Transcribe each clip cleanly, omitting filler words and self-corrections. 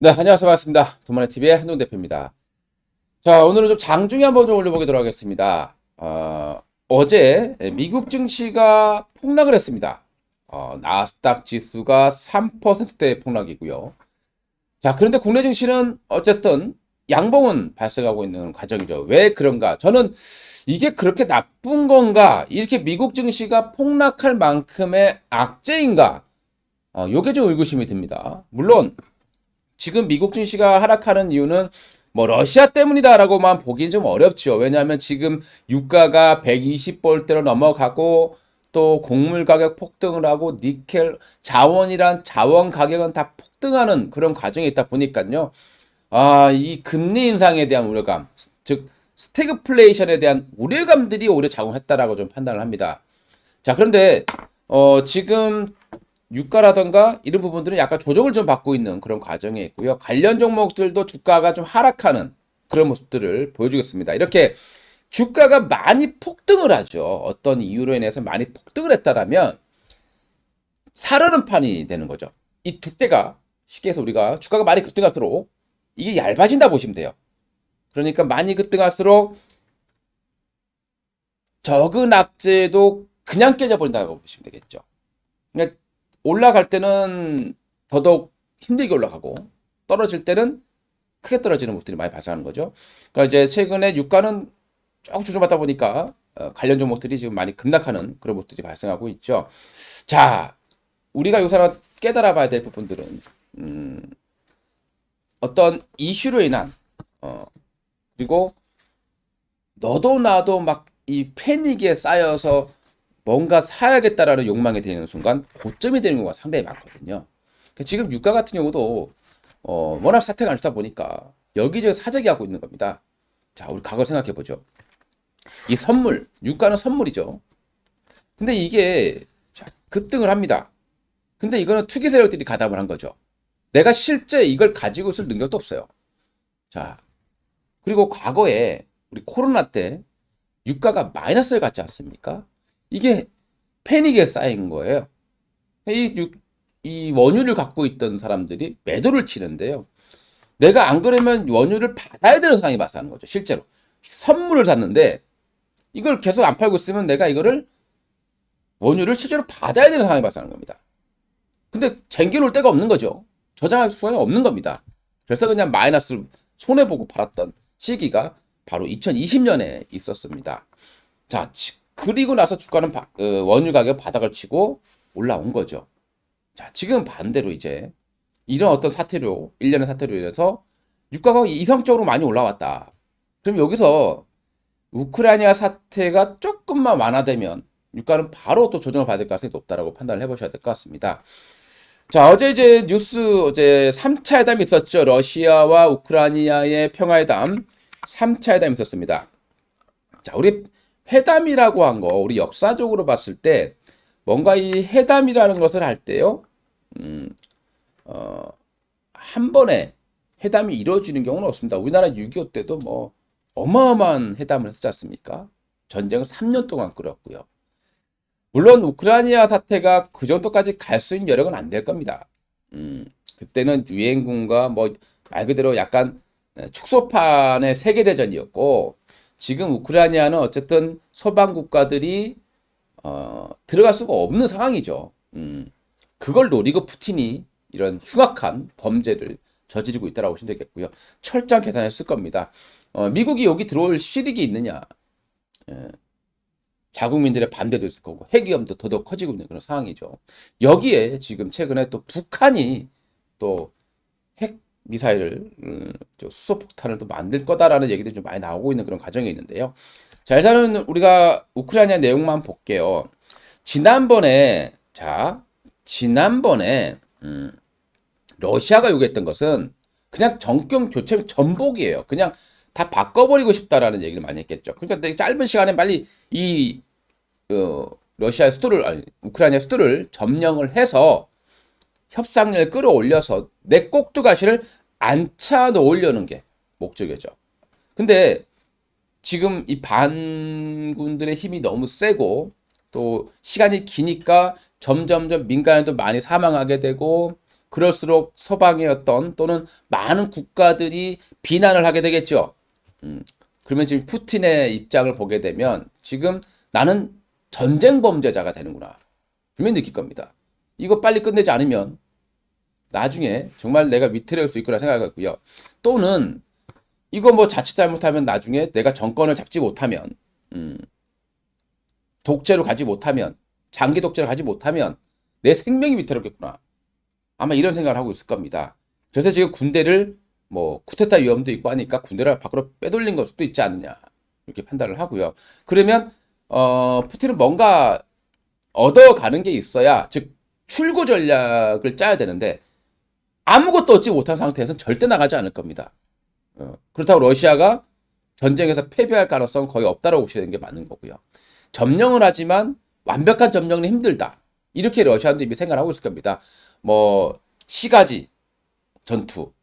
네, 안녕하세요. 반갑습니다. 돈만의TV의 한동 대표입니다. 자, 오늘은 좀 장중에 한번 좀 올려보도록 하겠습니다. 어제 미국 증시가 폭락을 했습니다. 나스닥 지수가 3%대 폭락이고요. 자, 그런데 국내 증시는 어쨌든 양봉은 발생하고 있는 과정이죠. 왜 그런가? 저는 이게 그렇게 나쁜 건가? 이렇게 미국 증시가 폭락할 만큼의 악재인가? 요게 좀 의구심이 듭니다. 물론 지금 미국 증시가 하락하는 이유는 뭐 러시아 때문이다라고만 보기는 좀 어렵죠. 왜냐하면 지금 유가가 120불대로 넘어가고 또 곡물 가격 폭등을 하고 니켈, 자원이란 자원 가격은 다 폭등하는 그런 과정이 있다 보니까요. 이 금리 인상에 대한 우려감, 즉 스태그플레이션에 대한 우려감들이 오히려 작용했다라고 좀 판단을 합니다. 자, 그런데 지금 유가라던가 이런 부분들은 약간 조정을 좀 받고 있는 그런 과정에 있고요. 관련 종목들도 주가가 좀 하락하는 그런 모습들을 보여주겠습니다. 이렇게 주가가 많이 폭등을 하죠. 어떤 이유로 인해서 많이 폭등을 했다라면 사려는 판이 되는 거죠. 이 두께가 쉽게 해서 우리가 주가가 많이 급등할수록 이게 얇아진다 보시면 돼요. 그러니까 많이 급등할수록 적은 악재도 그냥 깨져버린다고 보시면 되겠죠. 그러니까 올라갈 때는 더더욱 힘들게 올라가고 떨어질 때는 크게 떨어지는 모습들이 많이 발생하는 거죠. 그러니까 이제 최근에 유가는 조금 조정받다 보니까 관련 종목들이 지금 많이 급락하는 그런 모습들이 발생하고 있죠. 자, 우리가 여기서 하나 깨달아 봐야 될 부분들은 어떤 이슈로 인한 그리고 너도 나도 막 이 패닉에 쌓여서 뭔가 사야겠다라는 욕망이 되는 순간 고점이 되는 경우가 상당히 많거든요. 그러니까 지금 유가 같은 경우도 워낙 사태가 안 좋다 보니까 여기저기 사재기 하고 있는 겁니다. 자, 우리 과거 생각해 보죠. 이 선물, 유가는 선물이죠. 근데 이게 급등을 합니다. 근데 이거는 투기 세력들이 가담을 한 거죠. 내가 실제 이걸 가지고 있을 능력도 없어요. 자, 그리고 과거에 우리 코로나 때 유가가 마이너스를 갔지 않습니까? 이게 패닉에 쌓인 거예요. 이 원유를 갖고 있던 사람들이 매도를 치는데요. 내가 안 그러면 원유를 받아야 되는 상황이 발생하는 거죠. 실제로. 선물을 샀는데 이걸 계속 안 팔고 있으면 내가 이거를 원유를 실제로 받아야 되는 상황이 발생하는 겁니다. 근데 쟁겨놓을 데가 없는 거죠. 저장할 수가 없는 겁니다. 그래서 그냥 마이너스를 손해보고 팔았던 시기가 바로 2020년에 있었습니다. 자, 그리고 나서 주가는 원유 가격 바닥을 치고 올라온 거죠. 자, 지금 반대로 이제 이런 어떤 사태로, 일련의 사태로 인해서 유가가 이성적으로 많이 올라왔다. 그럼 여기서 우크라이나 사태가 조금만 완화되면 유가는 바로 또 조정을 받을 가능성이 높다라고 판단을 해보셔야 될 것 같습니다. 자, 어제 이제 뉴스, 어제 3차 회담이 있었죠. 러시아와 우크라이나의 평화회담 3차 회담이 있었습니다. 자, 우리 회담이라고 한 거, 우리 역사적으로 봤을 때 뭔가 이 회담이라는 것을 할 때요, 한 번에 회담이 이루어지는 경우는 없습니다. 우리나라 6.25 때도 뭐 어마어마한 회담을 했지 않습니까? 전쟁을 3년 동안 끌었고요. 물론 우크라이나 사태가 그 정도까지 갈 수 있는 여력은 안 될 겁니다. 그때는 유엔군과 뭐 말 그대로 약간 축소판의 세계대전이었고 지금 우크라이나는 어쨌든 서방 국가들이 들어갈 수가 없는 상황이죠. 그걸 노리고 푸틴이 이런 흉악한 범죄를 저지르고 있다고 보시면 되겠고요. 철저한 계산했을 겁니다. 미국이 여기 들어올 실익이 있느냐? 자국민들의 반대도 있을 거고 핵위험도 더더욱 커지고 있는 그런 상황이죠. 여기에 지금 최근에 또 북한이 또 핵 미사일을 수소폭탄을 또 만들 거다라는 얘기들이 좀 많이 나오고 있는 그런 과정이 있는데요. 자, 일단은 우리가 우크라이나 내용만 볼게요. 지난번에 러시아가 요구했던 것은 그냥 정권 교체 전복이에요. 그냥 다 바꿔버리고 싶다라는 얘기를 많이 했겠죠. 그러니까 짧은 시간에 빨리 이 러시아의 수도를 아니 우크라이나 수도를 점령을 해서 협상력을 끌어올려서 내 꼭두가시를 앉혀 놓으려는 게 목적이죠. 근데 지금 이 반군들의 힘이 너무 세고 또 시간이 기니까 점점점 민간인도 많이 사망하게 되고 그럴수록 서방의 어떤 또는 많은 국가들이 비난을 하게 되겠죠. 그러면 지금 푸틴의 입장을 보게 되면 지금 나는 전쟁 범죄자가 되는구나. 분명히 느낄 겁니다. 이거 빨리 끝내지 않으면 나중에 정말 내가 위태로울 수 있구나 생각하고요. 또는 이거 뭐 자칫 잘못하면 나중에 내가 정권을 잡지 못하면 독재로 가지 못하면 장기 독재를 가지 못하면 내 생명이 위태롭겠구나. 아마 이런 생각을 하고 있을 겁니다. 그래서 지금 군대를 뭐 쿠데타 위험도 있고 하니까 군대를 밖으로 빼돌린 걸 수도 있지 않느냐 이렇게 판단을 하고요. 그러면 푸틴은 뭔가 얻어가는 게 있어야 즉 출구 전략을 짜야 되는데 아무것도 얻지 못한 상태에서는 절대 나가지 않을 겁니다. 그렇다고 러시아가 전쟁에서 패배할 가능성은 거의 없다라고 보시는 게 맞는 거고요. 점령을 하지만 완벽한 점령은 힘들다. 이렇게 러시아도 이미 생각을 하고 있을 겁니다. 뭐 시가지 전투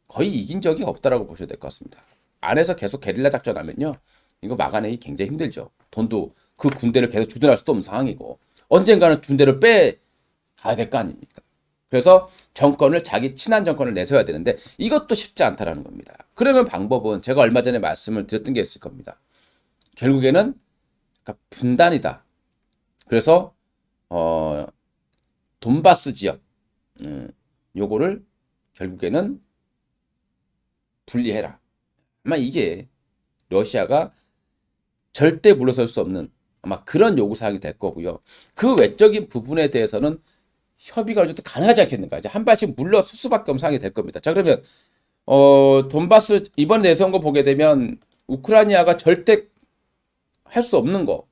거의 이긴 적이 없다라고 보셔야 될 것 같습니다. 안에서 계속 게릴라 작전하면요. 이거 막아내기 굉장히 힘들죠. 돈도 그 군대를 계속 주둔할 수도 없는 상황이고 언젠가는 군대를 빼가야 될 거 아닙니까? 그래서 정권을 자기 친한 정권을 내세워야 되는데 이것도 쉽지 않다라는 겁니다. 그러면 방법은 제가 얼마 전에 말씀을 드렸던 게 있을 겁니다. 결국에는 분단이다. 그래서 돈바스 지역 요거를 결국에는 분리해라. 아마 이게 러시아가 절대 물러설 수 없는 아마 그런 요구사항이 될 거고요. 그 외적인 부분에 대해서는 협의가 어쨌든 가능하지 않겠는가. 이제 한 발씩 물러설 수밖에 없는 상황이 될 겁니다. 자, 그러면 돈바스 이번 내선거 보게 되면 우크라이나가 절대 할 수 없는 거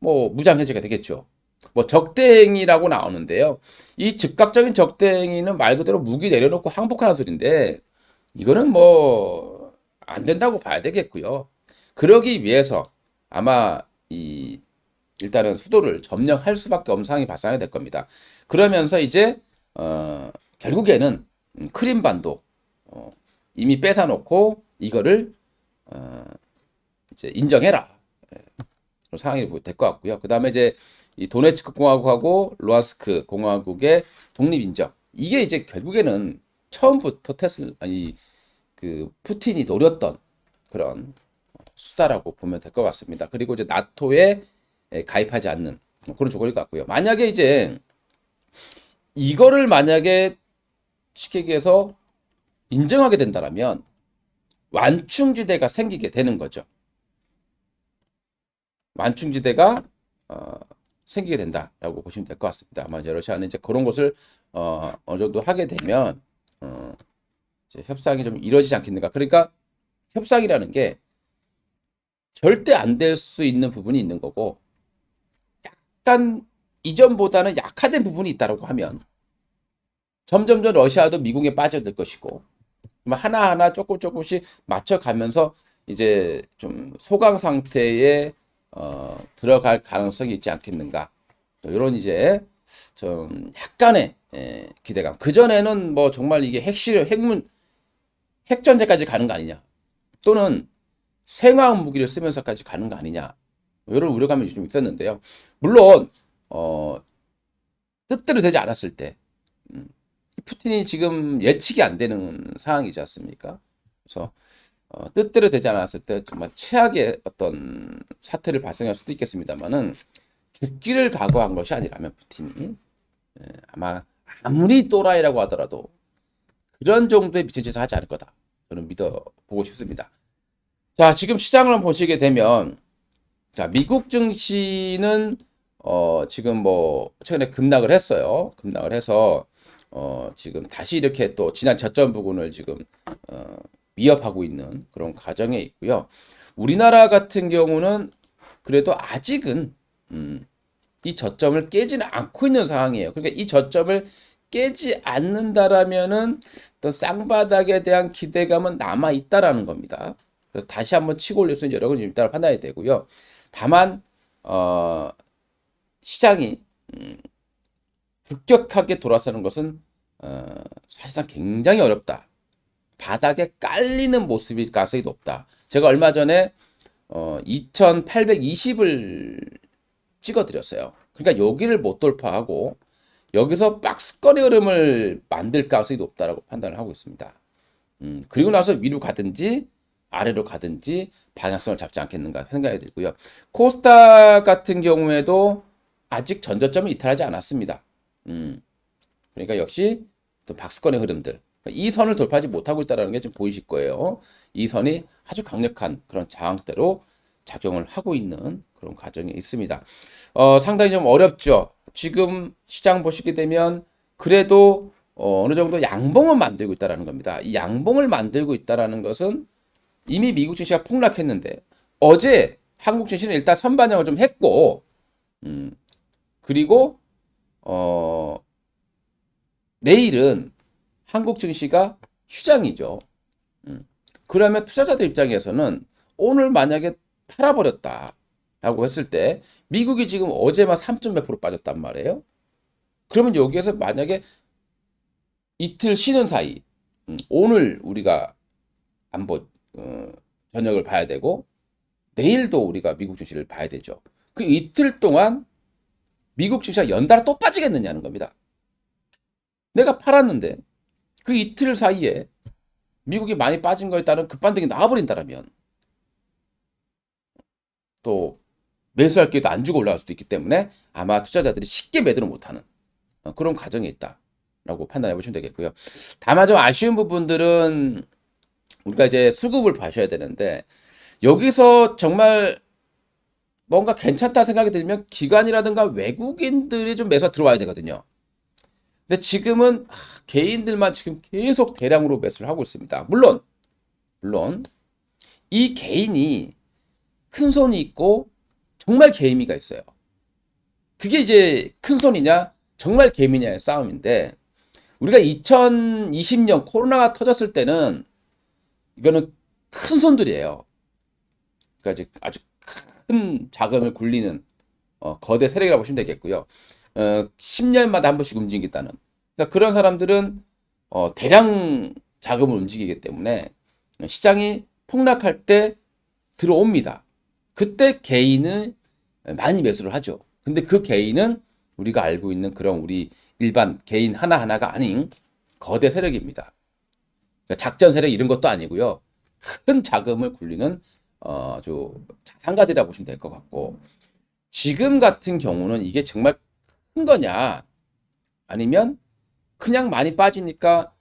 뭐 무장 해제가 되겠죠. 뭐 적대행위라고 나오는데요. 이 즉각적인 적대행위는 말 그대로 무기 내려놓고 항복하는 소리인데 이거는 뭐 안 된다고 봐야 되겠고요. 그러기 위해서 아마 일단은 수도를 점령할 수밖에 없는 상황이 발생이 될 겁니다. 그러면서 이제 결국에는 크림반도 이미 뺏어놓고 이거를 이제 인정해라. 그런 상황이 될 것 같고요. 그 다음에 이제 이 도네츠크 공화국하고 루안스크 공화국의 독립 인정. 이게 이제 결국에는 처음부터 그 푸틴이 노렸던 그런 수다라고 보면 될 것 같습니다. 그리고 이제 나토에 가입하지 않는 그런 조건일 것 같고요. 만약에 이제 이거를 만약에 쉽게 얘기해서 인정하게 된다면 완충지대가 생기게 되는 거죠. 완충지대가 생기게 된다라고 보시면 될 것 같습니다. 아마 이제 러시아는 이제 그런 것을 어느 정도 하게 되면 이제 협상이 좀 이루어지지 않겠는가. 그러니까 협상이라는 게 절대 안 될 수 있는 부분이 있는 거고 약간 이전보다는 약화된 부분이 있다고 하면 점점점 러시아도 미국에 빠져들 것이고 하나하나 조금씩 맞춰가면서 이제 좀 소강 상태에 들어갈 가능성이 있지 않겠는가. 이런 이제 좀 약간의 기대감. 그전에는 뭐 정말 이게 핵전제까지 가는 거 아니냐. 또는 생화학 무기를 쓰면서까지 가는 거 아니냐. 이런 우려감이 좀 있었는데요. 물론 뜻대로 되지 않았을 때 푸틴이 지금 예측이 안 되는 상황이지 않습니까? 그래서 뜻대로 되지 않았을 때 정말 최악의 어떤 사태를 발생할 수도 있겠습니다만은 죽기를 각오한 것이 아니라면 푸틴이 아마 아무리 또라이라고 하더라도 그런 정도의 미친 짓을 하지 않을 거다. 저는 믿어보고 싶습니다. 자, 지금 시장을 보시게 되면 자, 미국 증시는 지금 뭐 최근에 급락을 했어요. 급락을 해서 지금 다시 이렇게 또 지난 저점 부근을 지금 위협하고 있는 그런 과정에 있고요. 우리나라 같은 경우는 그래도 아직은 이 저점을 깨지는 않고 있는 상황이에요. 그러니까 이 저점을 깨지 않는다라면은 어떤 쌍바닥에 대한 기대감은 남아 있다라는 겁니다. 그래서 다시 한번 치고 올릴 수 있는 여력은 좀 있다고 판단이 되고요. 다만 시장이 급격하게 돌아서는 것은 사실상 굉장히 어렵다. 바닥에 깔리는 모습일 가능성이 높다. 제가 얼마 전에 2820을 찍어드렸어요. 그러니까 여기를 못 돌파하고 여기서 박스권의 흐름을 만들 가능성이 높다라고 판단을 하고 있습니다. 그리고 나서 위로 가든지 아래로 가든지 방향성을 잡지 않겠는가 생각이 들고요. 코스닥 같은 경우에도 아직 전저점을 이탈하지 않았습니다. 그러니까 역시 또 박스권의 흐름들, 이 선을 돌파하지 못하고 있다는 게 좀 보이실 거예요. 이 선이 아주 강력한 그런 저항대로 작용을 하고 있는 그런 과정이 있습니다. 상당히 좀 어렵죠. 지금 시장 보시게 되면 그래도 어느 정도 양봉을 만들고 있다는 겁니다. 이 양봉을 만들고 있다는 것은 이미 미국 증시가 폭락했는데 어제 한국 증시는 일단 선반영을 좀 했고, 그리고 내일은 한국 증시가 휴장이죠. 그러면 투자자들 입장에서는 오늘 만약에 팔아버렸다라고 했을 때 미국이 지금 어제만 3점 몇 프로 빠졌단 말이에요. 그러면 여기에서 만약에 이틀 쉬는 사이, 오늘 우리가 안보 저녁을 봐야 되고 내일도 우리가 미국 증시를 봐야 되죠. 그 이틀 동안 미국 증시가 연달아 또 빠지겠느냐는 겁니다. 내가 팔았는데 그 이틀 사이에 미국이 많이 빠진 거에 따른 급반등이 나와버린다라면 또 매수할 기회도 안 주고 올라갈 수도 있기 때문에 아마 투자자들이 쉽게 매도를 못하는 그런 과정이 있다라고 판단해 보시면 되겠고요. 다만 좀 아쉬운 부분들은 우리가 이제 수급을 봐셔야 되는데 여기서 정말 뭔가 괜찮다 생각이 들면 기관이라든가 외국인들이 좀 매수가 들어와야 되거든요. 근데 지금은 개인들만 지금 계속 대량으로 매수를 하고 있습니다. 물론 이 개인이 큰 손이 있고 정말 개미가 있어요. 그게 이제 큰 손이냐 정말 개미냐의 싸움인데 우리가 2020년 코로나가 터졌을 때는 이거는 큰 손들이에요. 그러니까 아주 큰 자금을 굴리는 거대 세력이라고 보시면 되겠고요. 10년마다 한 번씩 움직이겠다는. 그러니까 그런 사람들은 대량 자금을 움직이기 때문에 시장이 폭락할 때 들어옵니다. 그때 개인은 많이 매수를 하죠. 근데 그 개인은 우리가 알고 있는 그런 우리 일반 개인 하나하나가 아닌 거대 세력입니다. 그러니까 작전 세력 이런 것도 아니고요. 큰 자금을 굴리는 아주 자산가들이라고 보시면 될 것 같고 지금 같은 경우는 이게 정말 큰 거냐 아니면 그냥 많이 빠지니까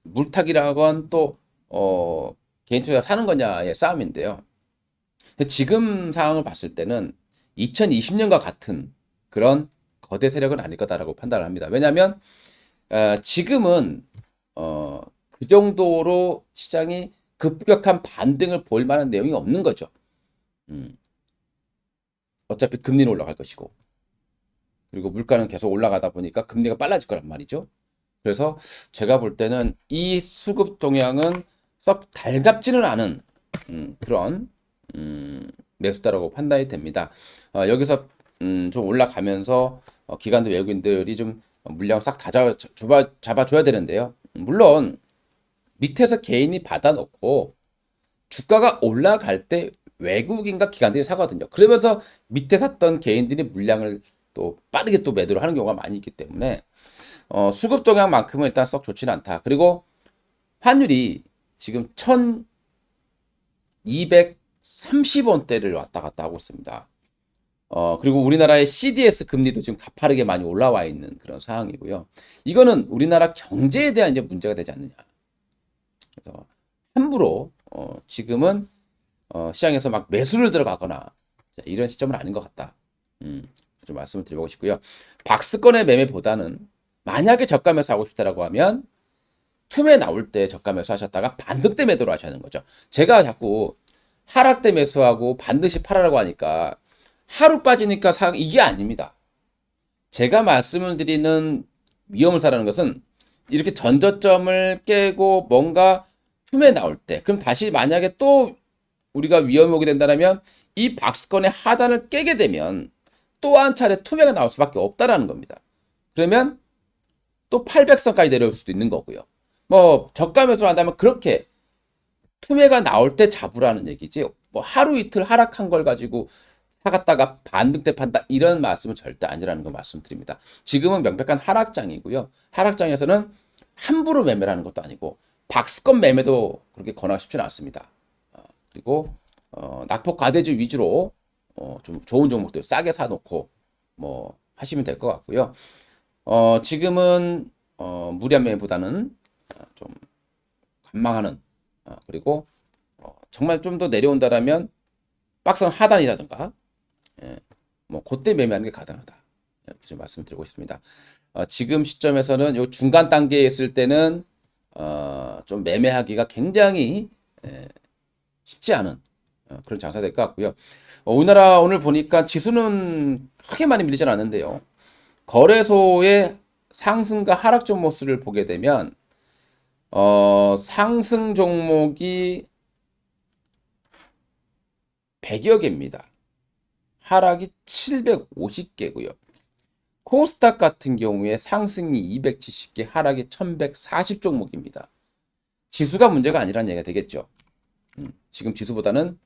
물타기라건 또 개인 투자 사는 거냐의 싸움인데요. 지금 상황을 봤을 때는 2020년과 같은 그런 거대 세력은 아닐 거다라고 판단을 합니다. 왜냐하면 지금은 그 정도로 시장이 급격한 반등을 보일 만한 내용이 없는 거죠. 어차피 금리는 올라갈 것이고 그리고 물가는 계속 올라가다 보니까 금리가 빨라질 거란 말이죠. 그래서 제가 볼 때는 이 수급 동향은 썩 달갑지는 않은 그런 매수다라고 판단이 됩니다. 여기서 좀 올라가면서 기관들 외국인들이 좀 물량 싹 다 잡아줘야 되는데요. 물론 밑에서 개인이 받아놓고 주가가 올라갈 때 외국인과 기관들이 사거든요. 그러면서 밑에 샀던 개인들이 물량을 또 빠르게 또 매도를 하는 경우가 많이 있기 때문에 수급 동향만큼은 일단 썩 좋지는 않다. 그리고 환율이 지금 1230원대를 왔다 갔다 하고 있습니다. 그리고 우리나라의 CDS 금리도 지금 가파르게 많이 올라와 있는 그런 상황이고요. 이거는 우리나라 경제에 대한 이제 문제가 되지 않느냐. 그래서 함부로 지금은 시장에서 막 매수를 들어가거나 이런 시점은 아닌 것 같다. 좀 말씀을 드리고 싶고요. 박스권의 매매보다는 만약에 저가 매수하고 싶다라고 하면 투매 나올 때 저가 매수 하셨다가 반등 때 매도를 하셔야 하는 거죠. 제가 자꾸 하락 때 매수하고 반드시 팔아라고 하니까 하루 빠지니까 이게 아닙니다. 제가 말씀을 드리는 위험을 사라는 것은 이렇게 전저점을 깨고 뭔가 투매 나올 때 그럼 다시 만약에 또 우리가 위험이 오게 된다면 이 박스권의 하단을 깨게 되면 또 한 차례 투매가 나올 수밖에 없다라는 겁니다. 그러면 또 800선까지 내려올 수도 있는 거고요. 뭐 저가 매수를 한다면 그렇게 투매가 나올 때 잡으라는 얘기지 뭐 하루 이틀 하락한 걸 가지고 사갔다가 반등대 판다 이런 말씀은 절대 아니라는 거 말씀드립니다. 지금은 명백한 하락장이고요. 하락장에서는 함부로 매매를 하는 것도 아니고 박스권 매매도 그렇게 권하고 싶지는 않습니다. 그리고 낙폭 과대주 위주로 좀 좋은 종목들 싸게 사놓고 뭐 하시면 될 것 같고요. 지금은 무리한 매매보다는 좀 관망하는 그리고 정말 좀 더 내려온다라면 박스권 하단이라든가 뭐 그때 매매하는 게 가능하다. 이렇게 좀 말씀드리고 싶습니다. 지금 시점에서는 요 중간 단계에 있을 때는 좀 매매하기가 굉장히 쉽지 않은 그런 장사 될 것 같고요. 우리나라 오늘 보니까 지수는 크게 많이 밀리진 않는데요. 거래소의 상승과 하락 종목 수를 보게 되면 상승 종목이 100여 개입니다. 하락이 750개고요. 코스닥 같은 경우에 상승이 270개, 하락이 1140 종목입니다. 지수가 문제가 아니라는 얘기가 되겠죠. 지금 지수보다는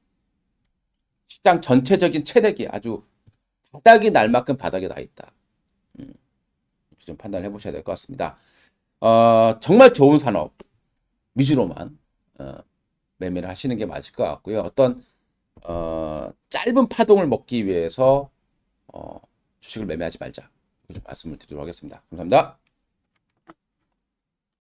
시장 전체적인 체력이 아주 바닥이 날 만큼 바닥에 나 있다. 이렇게 좀 판단을 해보셔야 될 것 같습니다. 정말 좋은 산업 위주로만 매매를 하시는 게 맞을 것 같고요. 어떤 짧은 파동을 먹기 위해서 주식을 매매하지 말자. 이렇게 좀 말씀을 드리도록 하겠습니다. 감사합니다.